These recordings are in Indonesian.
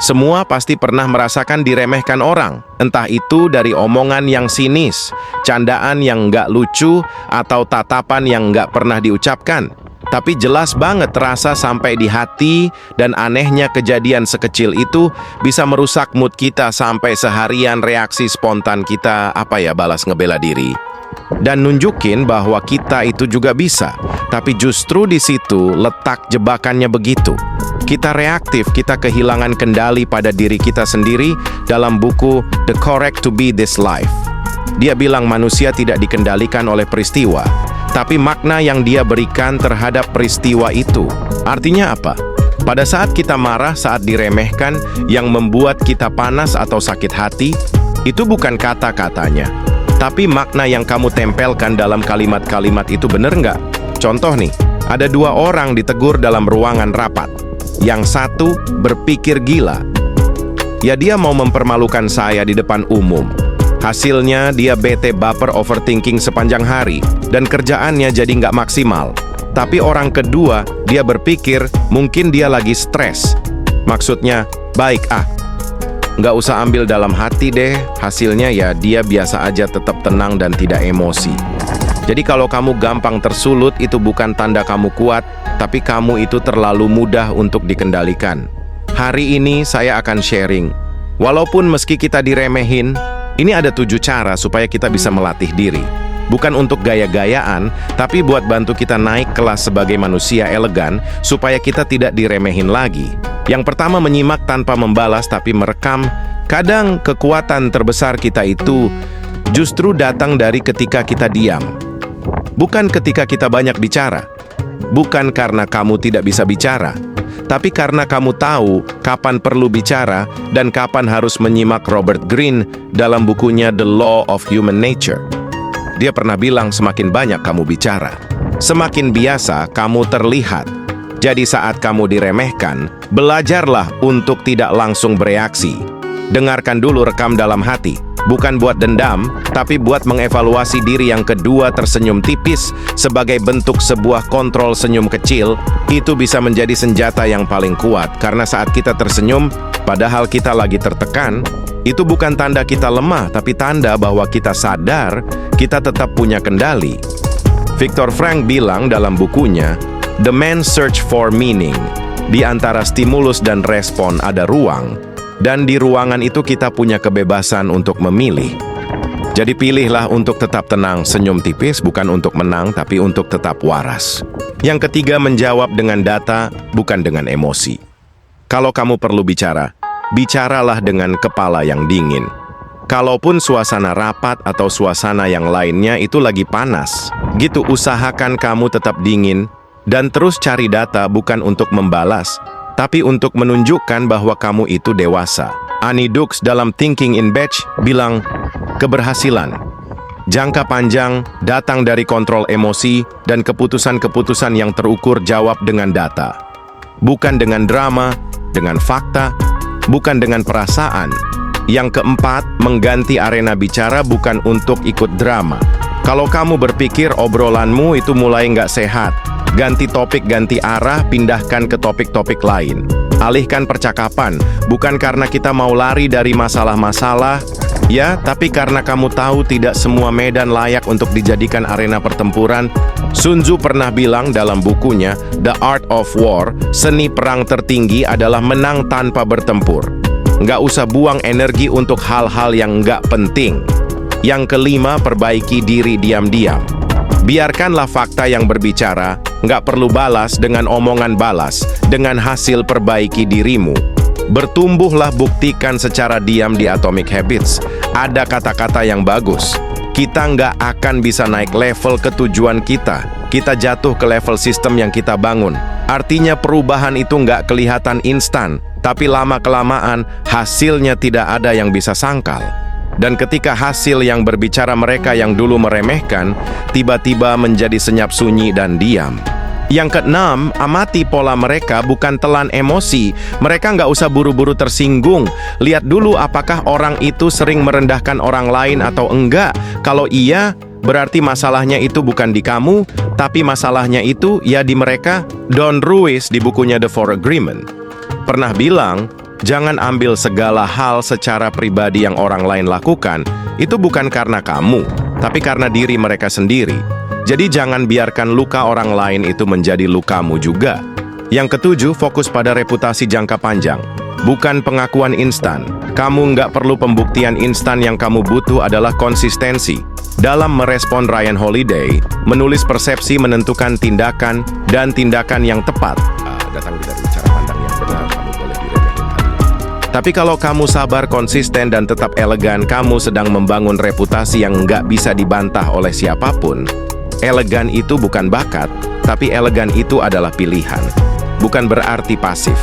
Semua pasti pernah merasakan diremehkan orang, entah itu dari omongan yang sinis, candaan yang nggak lucu, atau tatapan yang nggak pernah diucapkan. Tapi jelas banget terasa sampai di hati, dan anehnya kejadian sekecil itu bisa merusak mood kita sampai seharian reaksi spontan kita, balas ngebela diri. Dan nunjukin bahwa kita itu juga bisa. Tapi justru di situ letak jebakannya begitu. Kita reaktif, kita kehilangan kendali pada diri kita sendiri dalam buku The Correct to Be This Life. Dia bilang manusia tidak dikendalikan oleh peristiwa, tapi makna yang dia berikan terhadap peristiwa itu. Artinya apa? Pada saat kita marah, saat diremehkan, yang membuat kita panas atau sakit hati, itu bukan kata-katanya, tapi makna yang kamu tempelkan dalam kalimat-kalimat itu, bener nggak? Contoh nih, ada 2 orang ditegur dalam ruangan rapat. Yang satu berpikir gila. Ya, dia mau mempermalukan saya di depan umum. Hasilnya dia bete, baper, overthinking sepanjang hari, dan kerjaannya jadi nggak maksimal. Tapi orang kedua, dia berpikir mungkin dia lagi stres. Maksudnya, baik nggak usah ambil dalam hati deh. Hasilnya ya dia biasa aja, tetap tenang dan tidak emosi. Jadi kalau kamu gampang tersulut, itu bukan tanda kamu kuat, tapi kamu itu terlalu mudah untuk dikendalikan. Hari ini saya akan sharing. Walaupun meski kita diremehin, ini ada 7 cara supaya kita bisa melatih diri. Bukan untuk gaya-gayaan, tapi buat bantu kita naik kelas sebagai manusia elegan, supaya kita tidak diremehin lagi. Yang pertama, menyimak tanpa membalas tapi merekam. Kadang kekuatan terbesar kita itu justru datang dari ketika kita diam. Bukan ketika kita banyak bicara. Bukan karena kamu tidak bisa bicara, tapi karena kamu tahu kapan perlu bicara dan kapan harus menyimak. Robert Greene dalam bukunya The Law of Human Nature, dia pernah bilang semakin banyak kamu bicara, semakin biasa kamu terlihat. Jadi saat kamu diremehkan, belajarlah untuk tidak langsung bereaksi. Dengarkan dulu, rekam dalam hati. Bukan buat dendam, tapi buat mengevaluasi diri. Yang kedua, tersenyum tipis sebagai bentuk sebuah kontrol senyum kecil. Itu bisa menjadi senjata yang paling kuat, karena saat kita tersenyum, padahal kita lagi tertekan, itu bukan tanda kita lemah, tapi tanda bahwa kita sadar kita tetap punya kendali. Viktor Frankl bilang dalam bukunya, The Man Search for Meaning, di antara stimulus dan respon ada ruang. Dan di ruangan itu kita punya kebebasan untuk memilih. Jadi pilihlah untuk tetap tenang, senyum tipis, bukan untuk menang, tapi untuk tetap waras. Yang ketiga, menjawab dengan data, bukan dengan emosi. Kalau kamu perlu bicara, bicaralah dengan kepala yang dingin. Kalaupun suasana rapat atau suasana yang lainnya itu lagi panas, gitu, usahakan kamu tetap dingin dan terus cari data, bukan untuk membalas, tapi untuk menunjukkan bahwa kamu itu dewasa. Annie Dukes dalam Thinking in Batch bilang, keberhasilan jangka panjang datang dari kontrol emosi dan keputusan-keputusan yang terukur. Jawab dengan data, bukan dengan drama, dengan fakta, bukan dengan perasaan. Yang keempat, mengganti arena bicara, bukan untuk ikut drama. Kalau kamu berpikir obrolanmu itu mulai nggak sehat, ganti topik, ganti arah, pindahkan ke topik-topik lain. Alihkan percakapan, bukan karena kita mau lari dari masalah-masalah, ya, tapi karena kamu tahu tidak semua medan layak untuk dijadikan arena pertempuran. Sun Tzu pernah bilang dalam bukunya The Art of War, seni perang tertinggi adalah menang tanpa bertempur. Nggak usah buang energi untuk hal-hal yang nggak penting. Yang kelima, perbaiki diri diam-diam. Biarkanlah fakta yang berbicara, nggak perlu balas dengan omongan balas, dengan hasil perbaiki dirimu. Bertumbuhlah, buktikan secara diam di Atomic Habits. Ada kata-kata yang bagus. Kita nggak akan bisa naik level ke tujuan kita. Kita jatuh ke level sistem yang kita bangun. Artinya perubahan itu nggak kelihatan instan, tapi lama-kelamaan hasilnya tidak ada yang bisa sangkal. Dan ketika hasil yang berbicara mereka yang dulu meremehkan, tiba-tiba menjadi senyap sunyi dan diam. Yang keenam, amati pola mereka, bukan telan emosi. Mereka nggak usah buru-buru tersinggung. Lihat dulu apakah orang itu sering merendahkan orang lain atau enggak. Kalau iya, berarti masalahnya itu bukan di kamu, tapi masalahnya itu ya di mereka. Don Ruiz di bukunya The Four Agreement pernah bilang, Jangan ambil segala hal secara pribadi yang orang lain lakukan. Itu bukan karena kamu, tapi karena diri mereka sendiri. Jadi jangan biarkan luka orang lain itu menjadi lukamu juga. Yang ketujuh, fokus pada reputasi jangka panjang. Bukan pengakuan instan. Kamu nggak perlu pembuktian instan, yang kamu butuh adalah konsistensi. Dalam merespon Ryan Holiday, menulis persepsi menentukan tindakan dan tindakan yang tepat. Datang dari cara pandang yang benar, kamu boleh diremehin hal ini. Tapi kalau kamu sabar, konsisten, dan tetap elegan, kamu sedang membangun reputasi yang nggak bisa dibantah oleh siapapun. Elegan itu bukan bakat, tapi elegan itu adalah pilihan. Bukan berarti pasif,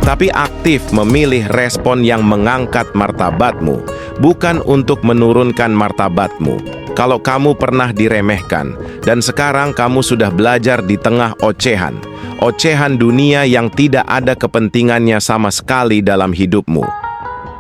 tapi aktif memilih respon yang mengangkat martabatmu, bukan untuk menurunkan martabatmu. Kalau kamu pernah diremehkan, dan sekarang kamu sudah belajar di tengah ocehan dunia yang tidak ada kepentingannya sama sekali dalam hidupmu.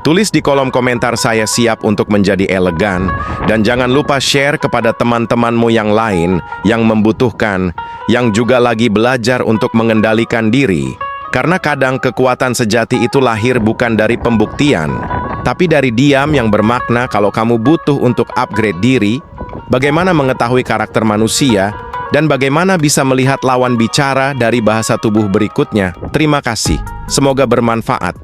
Tulis di kolom komentar, saya siap untuk menjadi elegan, dan jangan lupa share kepada teman-temanmu yang lain yang membutuhkan, yang juga lagi belajar untuk mengendalikan diri. Karena kadang kekuatan sejati itu lahir bukan dari pembuktian, tapi dari diam yang bermakna. Kalau kamu butuh untuk upgrade diri, bagaimana mengetahui karakter manusia, dan bagaimana bisa melihat lawan bicara dari bahasa tubuh berikutnya. Terima kasih. Semoga bermanfaat.